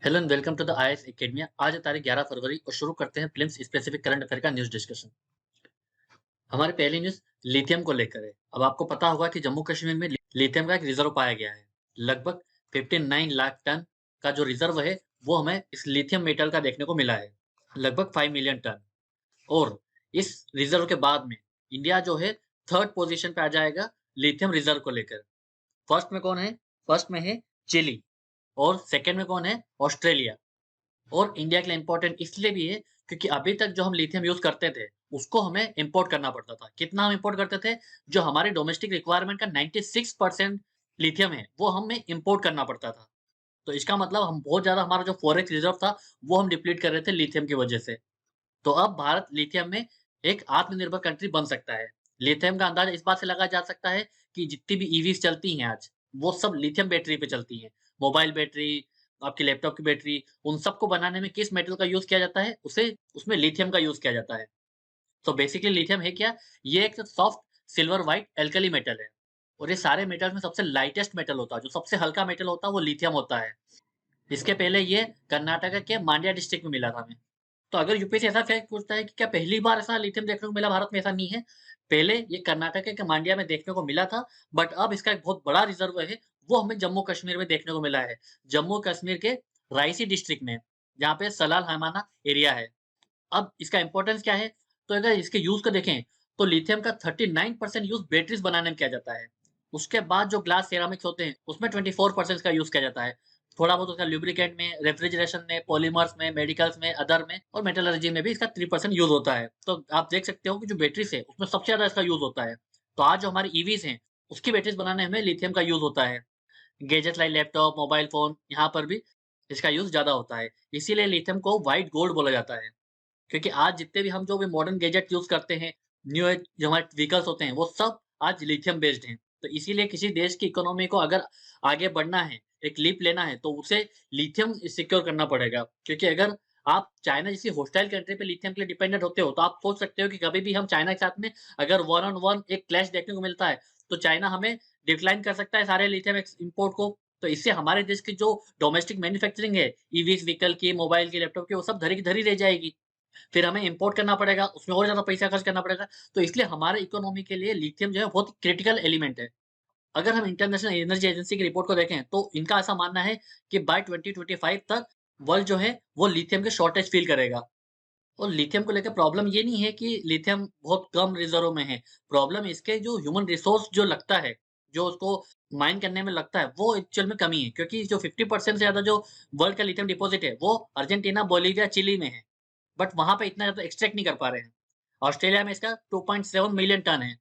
Hello and welcome to the IAS academy. आज है तारीख 11 फरवरी और शुरू करते हैं फिल्म्स स्पेसिफिक करंट अफेयर का न्यूज़ डिस्कशन। हमारी पहली न्यूज़ लिथियम को लेकर है। अब आपको पता होगा कि जम्मू कश्मीर में लिथियम का एक रिजर्व पाया गया है। लगभग 59 लाख टन का जो रिजर्व है वो हमें इस लिथियम मेटल का देखने को मिला है। लगभग 5 मिलियन टन। और इस रिजर्व के बाद में इंडिया जो है थर्ड पोजीशन पे आ जाएगा लिथियम रिजर्व को लेकर। फर्स्ट में कौन है? फर्स्ट में है चिली और सेकंड में कौन है? ऑस्ट्रेलिया। और इंडिया के लिए इम्पोर्टेंट इसलिए भी है क्योंकि अभी तक जो हम लिथियम यूज़ करते थे, उसको हमें इम्पोर्ट करना पड़ता था। कितना हम इम्पोर्ट करते थे? जो हमारी डोमेस्टिक रिक्वायरमेंट का 96% लिथियम है, वो हमें इम्पोर्ट करना पड़ता था। तो इसका मतलब हम बहुत ज़्यादा हमारा जो फॉरेक्स रिज़र्व था, वो हम डिप्लीट कर रहे थे लिथियम की वजह से। तो अब भारत लिथियम में एक आत्मनिर्भर कंट्री बन सकता है। लिथियम का अंदाज़ा इस बात से लगाया जा सकता है कि जितनी भी ईवीज़ चलती हैं आज, वो सब लिथियम बैटरी पे चलती हैं। मोबाइल बैटरी, आपकी लैपटॉप की बैटरी, उन सबको बनाने में किस मेटल का यूज़ किया जाता है? उसे उसमें लिथियम का यूज़ किया जाता है। तो बेसिकली लिथियम है क्या? ये एक soft silver white alkali metal है और ये सारे मेटल में सबसे लाइटेस्ट मेटल होता है, जो सबसे हल्का मेटल होता है वो लिथियम होता है। इसके पहले ये कर्नाटक के मांड्या डिस्ट्रिक्ट में मिला था हमें। तो अगर यूपीएससी ऐसा फैक्ट पूछता है कि क्या पहली बार ऐसा लिथियम देखने को मिला भारत में? ऐसा नहीं है। पहले ये कर्नाटक के मांड्या में देखने को मिला था, बट अब इसका एक बहुत बड़ा रिजर्व है, वो हमें जम्मू कश्मीर में देखने को मिला है। जम्मू कश्मीर के रायसी डिस्ट्रिक्ट में, जहाँ पे सलाल हैमाना एरिया है। अब इसका इम्पोर्टेंस क्या है? तो अगर इसके यूज़ को देखें, तो लिथियम का 39% यूज़ बैटरीज़ बनाने में किया जाता है। उसके बाद जो ग्लास सेरामिक्स होते हैं, उसमें 24% का यूज़ किया जाता है। थोड़ा बहुत उसका लुब्रिकेंट में, रेफ्रिजरेशन में, पॉलीमर्स में, मेडिकल्स में, अदर में और मेटलर्जी में भी इसका 3% यूज़ होता है। तो आप देख सकते हो कि जो बैटरीज़ है, उसमें सबसे ज़्यादा इसका यूज़ होता है। तो आज जो हमारी ईवीज़ हैं, उसकी बैटरीज़ बनाने में लिथियम का यूज़ होता है। Gadgets like laptop, mobile phone, यहाँ पर भी इसका यूज़ ज़्यादा होता है। इसीलिए लिथियम को व्हाइट गोल्ड बोला जाता है। क्योंकि आज जितने भी हम जो भी मॉडर्न गैजेट यूज़ करते हैं, न्यू एज जो हमारे व्हीकल्स होते हैं, वो सब आज लिथियम बेस्ड हैं। तो इसीलिए किसी देश की इकोनॉमी को अगर आगे बढ़ना है, एक लीप लेना है, तो उसे लिथियम सिक्योर करना पड़ेगा। क्योंकि अगर आप चाइना जैसी होस्टाइल कंट्री पे लिथियम के लिए डिपेंडेंट होते हो, तो आप सोच सकते हो कि कभी भी हम चाइना के साथ में अगर वन ऑन वन एक क्लैश देखने को मिलता है, तो चाइना हमें डिक्लाइन कर सकता है सारे लिथियम इम्पोर्ट को। तो इससे हमारे देश की जो डोमेस्टिक मैन्युफैक्चरिंग है, ईवीज़ व्हीकल की, मोबाइल की, लैपटॉप की, वो सब धरी की धरी रह जाएगी। फिर हमें इम्पोर्ट करना पड़ेगा, उसमें और ज़्यादा पैसा खर्च करना पड़ेगा। तो इसलिए हमारे इकोनॉमी के लिए लिथियम जो है बहुत क्रिटिकल एलिमेंट है। अगर हम इंटरनेशनल एनर्जी एजेंसी की रिपोर्ट को देखें, तो इनका ऐसा मानना है कि बाय 2025 तक वर्ल्ड जो है वो लिथियम की शॉर्टेज फ़ील करेगा। और लिथियम को लेकर प्रॉब्लम ये नहीं है कि लिथियम बहुत कम रिज़र्व में है। प्रॉब्लम इसके जो ह्यूमन रिसोर्स जो लगता है, जो उसको माइन करने में लगता है, वो एक्चुअल में कमी है। क्योंकि जो 50% से ज़्यादा जो वर्ल्ड का लिथियम डिपॉज़िट है, वो अर्जेंटीना, बोलीविया, चिली में है। बट वहाँ पे इतना ज़्यादा एक्सट्रैक्ट नहीं कर पा रहे हैं। ऑस्ट्रेलिया में इसका 2.7 मिलियन टन है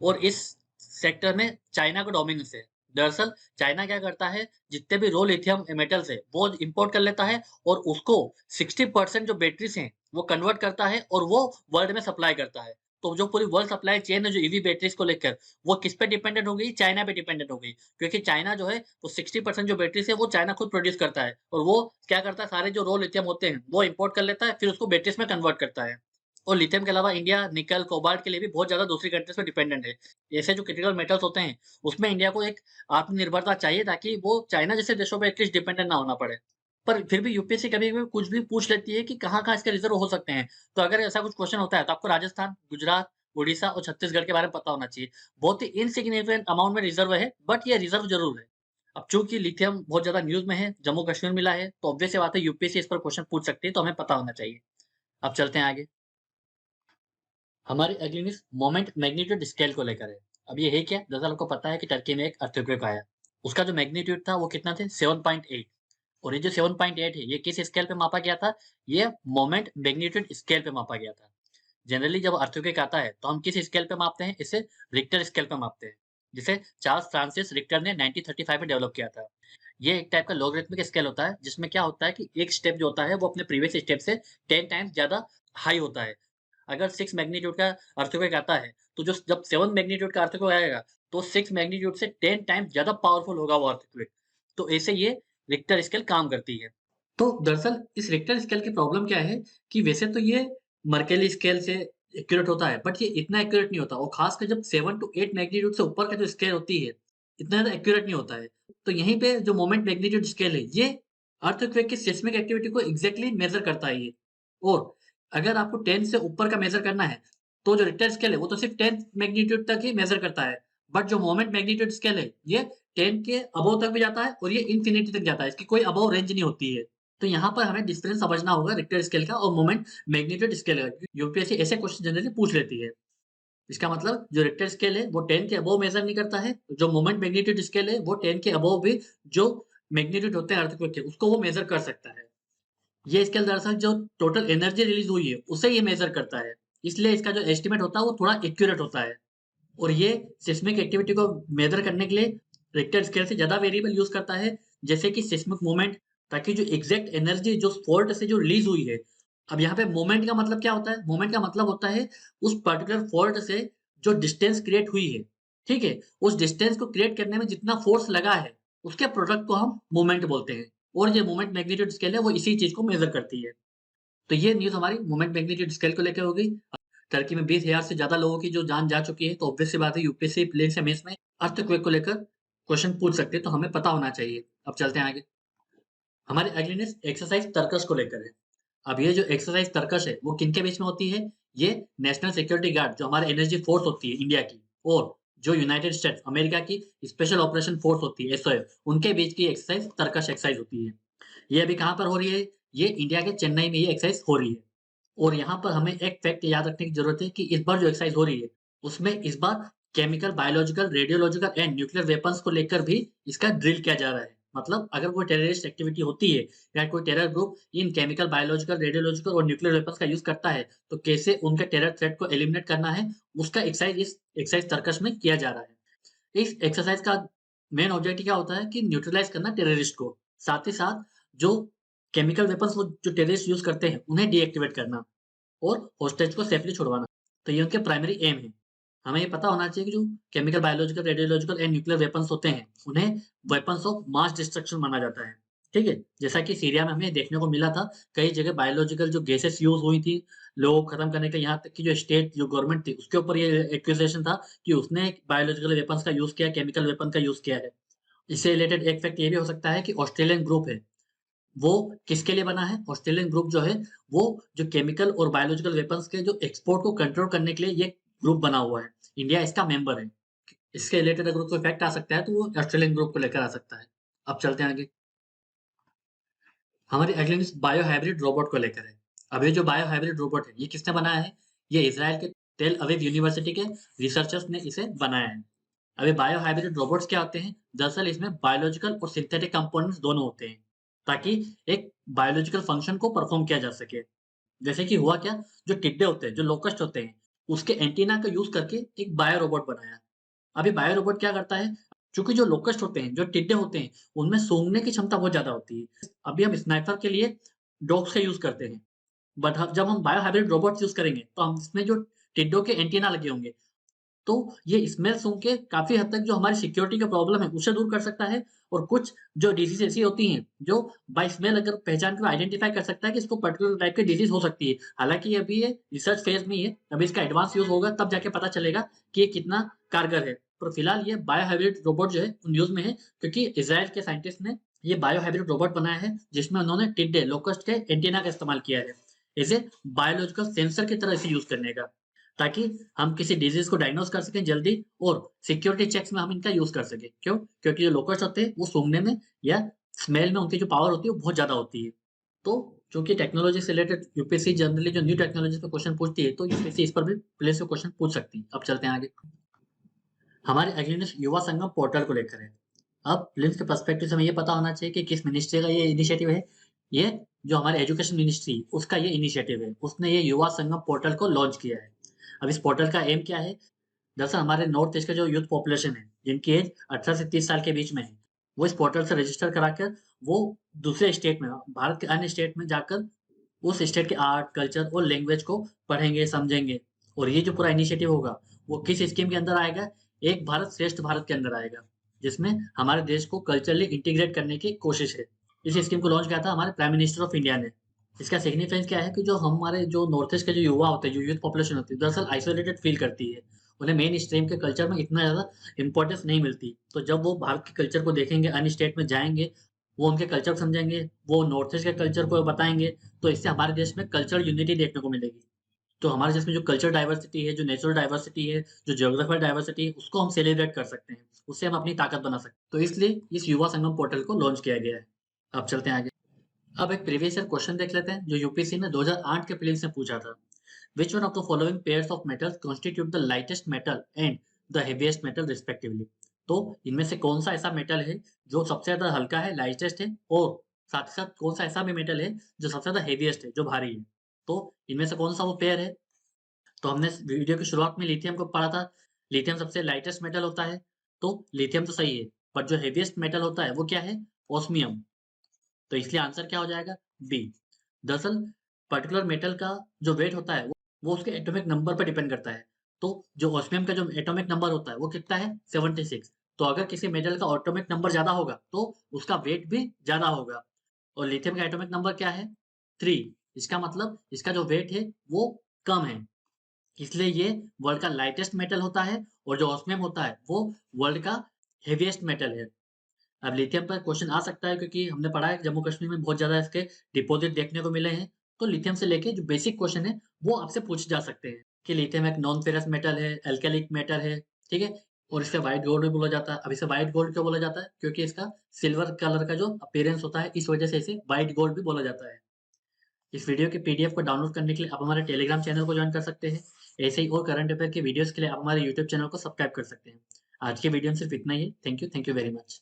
और इस सेक्टर में चाइना का डोमिनेंस है। दरअसल चाइना क्या करता है, जितने भी रॉ लिथियम मेटल्स है, वो इम्पोर्ट कर लेता है और उसको 60% जो बैटरीज़ हैं, वो कन्वर्ट करता है और वो वर्ल्ड में सप्लाई करता है। तो जो पूरी वर्ल्ड सप्लाई चेन है जो ईवी बैटरीज़ को लेकर, वो किस पे डिपेंडेंट हो गई? चाइना पे डिपेंडेंट हो गई। क्योंकि चाइना जो है, वो 60% जो बैटरीज़ है, वो चाइना खुद प्रोड्यूस करता है और वो क्या करता है, सारे जो रॉ लिथियम होते हैं, वो इम्पोर्ट कर लेता है, फिर उसको बैटरीज़ में कन्वर्ट करता है। और लिथियम के अलावा इंडिया निकल, कोबाल्ट के लिए भी बहुत ज़्यादा दूसरी कंट्रीज़ पे डिपेंडेंट है। ऐसे जो क्रिटिकल मेटल्स होते हैं, उसमें इंडिया को एक आत्मनिर्भरता चाहिए ताकि वो चाइना जैसे देशों पे एटलीस्ट डिपेंडेंट ना होना पड़े। पर फिर भी यूपीएससी कभी-कभी कुछ भी पूछ लेती है कि कहाँ-कहाँ इसके रिज़र्व हो सकते हैं। तो अगर ऐसा कुछ क्वेश्चन होता है, तो आपको राजस्थान, गुजरात, उड़ीसा और छत्तीसगढ़ के बारे में पता होना चाहिए। बहुत ही इनसिग्निफिकेंट अमाउंट में रिज़र्व है, बट ये रिज़र्व ज़रूर है। अब चूँकि लिथियम बहुत ज़्यादा न्यूज़ में है, जम्मू कश्मीर मिला है, तो ऑब्वियस सी बात है यूपीएससी इस पर क्वेश्चन पूछ सकती है, तो हमें पता होना चाहिए। अब चलते हैं आगे। हमारी अगली न्यूज़ मोमेंट मैग्नीट्यूड स्केल को लेकर है। अब ये है क्या? दरअसल आपको पता है कि टर्की में एक अर्थक्वेक आया। उसका जो मैग्नीट्यूड था वो कितना थे? 7.8। और ये जो 7.8 है, ये किस स्केल पे मापा गया था? ये मोमेंट मैग्नीट्यूड स्केल पे मापा गया था। जनरली जब अर्थक्वेक आता है, तो हम किस स्केल पे मापते हैं? इसे रिक्टर स्केल पे मापते हैं, जिसे चार्ल्स फ्रांसिस रिक्टर ने 1935 में डेवलप किया था। ये एक टाइप का लॉगरिथमिक स्केल होता है, जिसमें क्या होता है कि एक स्टेप जो होता है, वो अपने प्रीवियस स्टेप से 10 टाइम्स ज़्यादा हाई होता है। अगर 6 मैग्नीट्यूड का अर्थक्वेक आता है, तो जो जब 7 मैग्नीट्यूड का अर्थक्वेक आएगा, तो 6 मैग्नीट्यूड से 10 टाइम्स ज़्यादा पावरफुल होगा वो अर्थक्वेक। तो ऐसे ये रिक्टर स्केल काम करती है। तो दरअसल इस रिक्टर स्केल की प्रॉब्लम क्या है कि वैसे तो ये मर्केली स्केल से एक्यूरेट होता है, बट ये इतना एक्यूरेट नहीं होता और खासकर जब 7 टू 8 मैग्नीट्यूड से ऊपर का जो स्केल होती है, इतना ज़्यादा एक्यूरेट नहीं होता है। तो यहीं पे जो मोमेंट मैग्नीट्यूड स्केल है, ये अर्थक्वेक की सिस्मिक एक्टिविटी को एग्जैक्टली मेजर करता है ये। और अगर आपको 10 से ऊपर का मेजर करना है, तो जो रिक्टर स्केल है वो तो सिर्फ 10 मैग्नीट्यूड तक ही मेजर करता है। बट जो मोमेंट मैग्नीट्यूड स्केल है, ये 10 के अबव तक भी जाता है और ये इन्फिनिटी तक जाता है। इसकी कोई अबव रेंज नहीं होती है। तो यहाँ पर हमें डिफरेंस समझना होगा रिक्टर स्केल का और मोमेंट मैग्नीट्यूड स्केल का। यूपीएससी ऐसे क्वेश्चन जनरली पूछ लेती है। इसका मतलब जो रिक्टर स्केल है वो 10 के अबव मेजर नहीं करता है। जो मोमेंट मैग्नीट्यूड स्केल है वो 10 के अबव भी जो मैग्नीट्यूड होते हैं अर्थक्वेक के, उसको वो मेजर कर सकता है। ये स्केल दरअसल जो टोटल एनर्जी रिलीज हुई है उसे ये मेजर करता है। इसलिए इसका जो एस्टिमेट होता है वो थोड़ा एक्यूरेट होता है। और ये सिस्मिक एक्टिविटी को मेजर करने के लिए रिक्टर स्केल से ज्यादा वेरिएबल यूज करता है, जैसे कि सिस्मिक मोमेंट, ताकि जो एग्जैक्ट एनर्जी जो फॉल्ट से जो रिलीज हुई है। अब यहाँ पे मोमेंट का मतलब क्या होता है? मोमेंट का मतलब होता है उस पर्टिकुलर फॉल्ट से जो डिस्टेंस क्रिएट हुई है, ठीक है, उस डिस्टेंस को क्रिएट करने में जितना फोर्स लगा है उसके प्रोडक्ट को हम मोमेंट बोलते हैं। और ये मोमेंट मैग्नीट्यूड स्केल है वो इसी चीज को मेजर करती है। तो ये न्यूज़ हमारी मोमेंट मैग्नीट्यूड स्केल को लेके हो गई। टर्की में 20,000 से ज़्यादा लोगों की जो जान जा चुकी है, तो ऑब्वियस सी बात है यूपीएससी प्रीलिम्स या मेंस में अर्थक्वेक को लेकर क्वेश्चन पूछ सकते हैं, तो हमें पता होना चाहिए। अब चलते हैं आगे। हमारी अगली न्यूज़ एक्सरसाइज तर्कश को लेकर है। अब ये जो एक्सरसाइज तर्कश है, वो किनके बीच में होती है? ये नेशनल सिक्योरिटी गार्ड जो हमारे एनर्जी फोर्स होती है इंडिया की, और जो यूनाइटेड स्टेट्स अमेरिका की स्पेशल ऑपरेशन फोर्स होती है एसओएफ, उनके बीच की एक्सरसाइज तर्कश एक्सरसाइज होती है। ये अभी कहाँ पर हो रही है? ये इंडिया के चेन्नई में ये एक्सरसाइज हो रही है। और यहाँ पर हमें एक फैक्ट याद रखने की जरूरत है कि इस बार जो एक्सरसाइज हो रही है, उसमें इस बार chemical, biological, radiological and nuclear weapons को लेकर भी इसका ड्रिल किया जा रहा है। मतलब अगर कोई टेररिस्ट एक्टिविटी होती है या कोई terror group in chemical, biological, radiological और न्यूक्लियर वेपन्स का यूज करता है, तो कैसे उनके टेरर थ्रेट को एलिमिनेट करना है, उसका एक्सरसाइज इस एक्सरसाइज तर्कश में किया जा रहा है। इस एक्सरसाइज का मेन ऑब्जेक्टिव क्या होता है कि न्यूट्रलाइज करना टेररिस्ट को, साथ ही साथ जो केमिकल वेपन्स वो जो टेररिस्ट यूज करते हैं उन्हें डीएक्टिवेट करना और होस्टेज को सेफली छुड़वाना। तो ये उनके प्राइमरी एम है। हमें ये पता होना चाहिए कि जो chemical, biological, radiological and nuclear weapons होते हैं, उन्हें वेपन्स ऑफ मास डिस्ट्रक्शन माना जाता है। ठीक है? जैसा कि सीरिया में हमें देखने को मिला था, कई जगह बायोलॉजिकल जो गैसेस यूज़ हुई थी, लोगों को खत्म करने के लिए, यहाँ तक कि जो स्टेट जो गवर्नमेंट थी, उसके ऊपर ये एक्यूज़ेशन था कि उसने बायोलॉजिकल वेपन्स का यूज़ किया, केमिकल वेपन का यूज़ किया है। इससे रिलेटेड एक फैक्ट ये भी हो सकता है कि ऑस्ट्रेलियन ग्रुप है, वो किसके लिए बना है? ऑस्ट्रेलियन ग्रुप जो है, वो जो केमिकल और बायोलॉजिकल वेपन्स के जो एक्सपोर्ट को कंट्रोल करने के लिए ये ग्रुप बना हुआ है। इंडिया इसका मेंबर है। इसके रिलेटेड अगर कोई फैक्ट आ सकता है, तो वो ऑस्ट्रेलियन ग्रुप को लेकर आ सकता है। अब चलते हैं आगे। हमारी अगली न्यूज़ बायो हाइब्रिड रोबोट को लेकर है। अब ये जो बायो हाइब्रिड रोबोट है, ये किसने बनाया है? ये इज़राइल के टेल अवीव यूनिवर्सिटी के रिसर्चर्स ने इसे बनाया है। अभी बायो हाइब्रिड रोबोट्स क्या होते हैं? दरअसल इसमें बायोलॉजिकल और सिंथेटिक कंपोनेंट्स दोनों होते हैं, ताकि एक बायोलॉजिकल फंक्शन को परफॉर्म किया जा सके। जैसे कि हुआ क्या, जो टिड्डे होते हैं, जो लोकस्ट होते हैं, उसके एंटीना का यूज़ करके एक बायो रोबोट बनाया। अभी बायो रोबोट क्या करता है? चूँकि जो लोकस्ट होते हैं, जो टिड्डे होते हैं, उनमें सूंघने की क्षमता बहुत ज़्यादा होती है। अभी हम स्नाइपर के लिए डॉग्स का यूज़ करते हैं। बट ह जब हम बायो हाइब्रिड रोबोट्स यूज़ करेंगे, तो हम इसमें जो टिड्डों के एंटीना लगे होंगे, तो ये स्मेल सूँघ के काफ़ी हद तक जो हमारी सिक्योरिटी का प्रॉब्लम है, उसे दूर कर सकता है। और कुछ जो डिज़ीज़ ऐसी होती हैं, जो बाय स्मेल अगर पहचान के आइडेंटिफ़ाई कर सकता है कि इसको पर्टिकुलर टाइप की डिज़ीज़ हो सकती है। हालाँकि अभी ये रिसर्च फ़ेज़ में ही है, अभी इसका एडवांस यूज़ होगा तब जाके पता चलेगा कि ये कितना कारगर है। पर फिलहाल ये बायो हाइब्रिड रोबोट जो है, वो न्यूज़ में है, क्योंकि इज़राइल के साइंटिस्ट ने ये बायो हाइब्रिड रोबोट बनाया है, जिसमें उन्होंने टिड्डे, लोकस्ट के एंटीना का इस्तेमाल किया है। इसे बायोलॉजिकल सेंसर की तरह इसे यूज़ करने का। ताकि हम किसी डिजीज़ को डायग्नोज़ कर सकें जल्दी और सिक्योरिटी चेक्स में हम इनका यूज़ कर सकें। क्यों? क्योंकि जो लोकस्ट होते हैं, वो सूंघने में या स्मेल में उनकी जो पावर होती है, वो बहुत ज़्यादा होती है। तो चूँकि टेक्नोलॉजी से रिलेटेड यूपीएससी जनरली जो न्यू टेक्नोलॉजी पे क्वेश्चन पूछती है, तो यूपीएससी इस पर भी पहले से क्वेश्चन पूछ सकती है। अब चलते हैं आगे। हमारे अगली न्यूज़ युवा संगम पोर्टल को लेकर है। अब प्रीलिम्स के पर्सपेक्टिव से हमें ये पता होना चाहिए कि किस मिनिस्ट्री का ये इनिशिएटिव है। ये जो हमारे एजुकेशन मिनिस्ट्री, उसका ये इनिशिएटिव है। उसने ये युवा संगम पोर्टल को लॉन्च किया है। अब इस पोर्टल का एम क्या है? दरअसल हमारे नॉर्थ ईस्ट का जो यूथ पॉपुलेशन है, जिनकी एज 18 से 30 साल के बीच में है, वो इस पोर्टल से रजिस्टर कराकर वो दूसरे स्टेट में, भारत के अन्य स्टेट में जाकर उस स्टेट के आर्ट, कल्चर और लैंग्वेज को पढ़ेंगे, समझेंगे। और ये जो पूरा इनिशिएटिव होगा, वो किस स्कीम के अंदर आएगा? एक भारत श्रेष्ठ भारत के अंदर आएगा, जिसमें हमारे देश को कल्चरली इंटीग्रेट करने की कोशिश है। इस स्कीम को लॉन्च किया था हमारे प्राइम मिनिस्टर ऑफ इंडिया ने। इसका सिग्निफिकेंस क्या है कि जो हमारे जो नॉर्थ ईस्ट के जो युवा होते हैं, जो यूथ पॉपुलेशन होती है, दरअसल आइसोलेटेड फील करती है। उन्हें मेन स्ट्रीम के कल्चर में इतना ज़्यादा इम्पोर्टेंस नहीं मिलती। तो जब वो भारत के कल्चर को देखेंगे, अन्य स्टेट में जाएँगे, वो उनके कल्चर को समझेंगे, वो नॉर्थ ईस्ट के कल्चर को बताएँगे, तो इससे हमारे देश में कल्चरल यूनिटी देखने को मिलेगी। तो हमारे देश में जो कल्चरल डाइवर्सिटी है, जो नेचुरल डाइवर्सिटी है, जो ज्योग्राफिकल डाइवर्सिटी है, उसको हम सेलिब्रेट कर सकते हैं। उससे हम अपनी ताकत बना सकते हैं। तो इसलिए इस युवा संगम पोर्टल को लॉन्च किया गया है। अब चलते हैं आगे। अब एक प्रीवियस ईयर क्वेश्चन देख लेते हैं, जो यूपीएससी ने 2008 के प्रीलिम्स में पूछा था। Which one of the following pairs of metals constitute the lightest metal and the heaviest metal respectively? तो इनमें से कौन सा ऐसा मेटल है जो सबसे ज्यादा हल्का है, लाइटेस्ट है, और साथ ही साथ कौन सा ऐसा भी मेटल है जो सबसे ज्यादा हेवीएस्ट है, जो भारी है? तो इनमें से कौन सा वो पेयर है? तो हमने इस वीडियो की शुरुआत में लिथियम को पढ़ा था। लिथियम सबसे लाइटेस्ट मेटल होता है, तो लिथियम तो सही है। पर जो हेवीएस्ट मेटल होता है वो क्या है? ऑस्मियम। तो इसलिए आंसर क्या हो जाएगा? बी। दरअसल पर्टिकुलर मेटल का जो वेट होता है वो उसके एटॉमिक नंबर पर डिपेंड करता है। तो जो ऑस्मियम का जो एटॉमिक नंबर होता है वो कितना है? 76। तो अगर किसी मेटल का एटॉमिक नंबर ज़्यादा होगा तो उसका वेट भी ज़्यादा होगा। और लिथियम का एटॉमिक नंबर क्या है? 3। इसका मतलब इसका जो वेट है वो कम है। इसलिए ये वर्ल्ड का लाइटेस्ट मेटल होता है, और जो ऑस्मियम होता है वो वर्ल्ड का हेवीएस्ट मेटल है। अब लिथियम पर क्वेश्चन आ सकता है, क्योंकि हमने पढ़ा है कि जम्मू कश्मीर में बहुत ज़्यादा इसके डिपॉज़िट देखने को मिले हैं। तो लिथियम से लेके जो बेसिक क्वेश्चन है, वो आपसे पूछे जा सकते हैं कि लिथियम एक नॉन फेरस मेटल है, एल्केलिक मेटल है, ठीक है? और इसे व्हाइट गोल्ड भी बोला जाता है। अब इसे व्हाइट गोल्ड क्यों बोला जाता है? क्योंकि इसका सिल्वर कलर का जो अपीयरेंस होता है, इस वजह से इसे व्हाइट गोल्ड भी बोला जाता है। इस वीडियो की पीडीएफ को डाउनलोड करने के लिए आप हमारे टेलीग्राम चैनल को जॉइन कर सकते हैं। ऐसे ही और करंट अफेयर के वीडियोज़ के लिए आप हमारे यूट्यूब चैनल को सब्सक्राइब कर सकते हैं। आज के वीडियो में सिर्फ इतना ही है। Thank you very much.